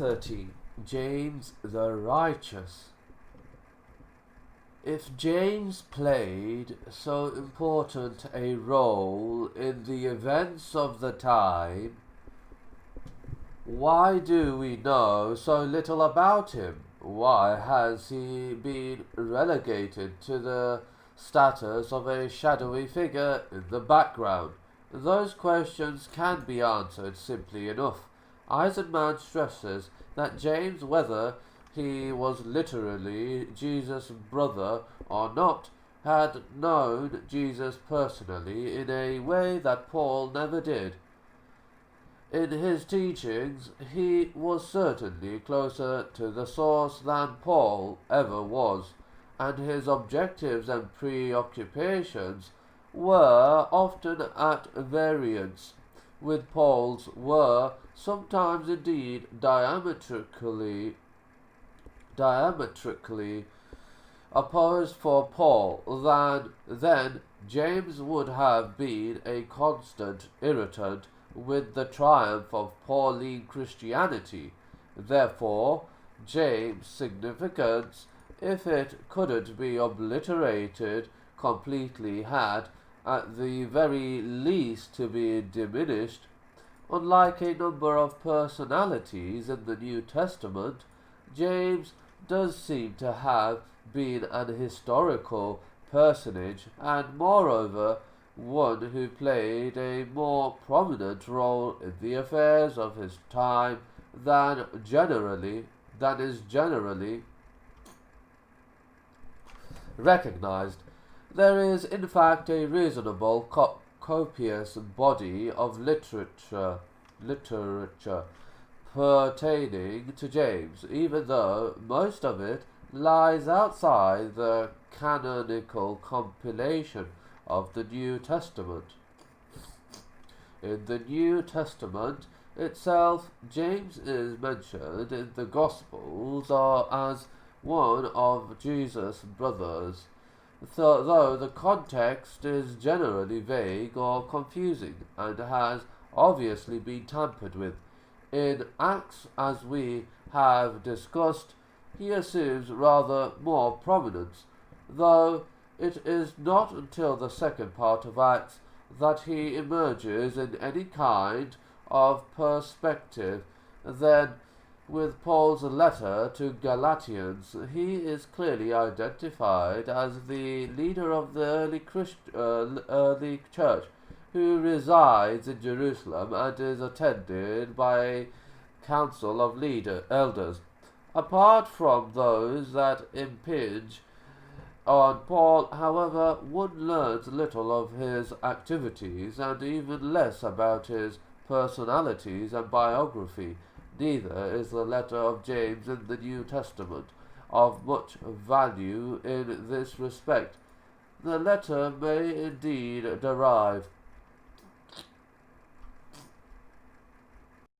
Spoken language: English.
13. James the Righteous. If James played so important a role in the events of the time, why do we know so little about him? Why has he been relegated to the status of a shadowy figure in the background? Those questions can be answered simply enough. Eisenman stresses that James, whether he was literally Jesus' brother or not, had known Jesus personally in a way that Paul never did. In his teachings, he was certainly closer to the source than Paul ever was, and his objectives and preoccupations were often at variance with Paul's, were sometimes indeed diametrically opposed. For Paul, then James would have been a constant irritant with the triumph of Pauline Christianity. Therefore, James' significance, if it couldn't be obliterated completely, had at the very least to be diminished. Unlike a number of personalities in the New Testament, James does seem to have been an historical personage, and moreover one who played a more prominent role in the affairs of his time than is generally recognized. There is, in fact, a reasonable copious body of literature pertaining to James, even though most of it lies outside the canonical compilation of the New Testament. In the New Testament itself, James is mentioned in the Gospels as one of Jesus' brothers, though the context is generally vague or confusing, and has obviously been tampered with. In Acts, as we have discussed, he assumes rather more prominence, though it is not until the second part of Acts that he emerges in any kind of perspective. Then, with Paul's letter to Galatians, he is clearly identified as the leader of the early church, who resides in Jerusalem and is attended by a council of elders. Apart from those that impinge on Paul, however, one learns little of his activities and even less about his personalities and biography. Neither is the letter of James in the New Testament of much value in this respect. The letter may indeed derive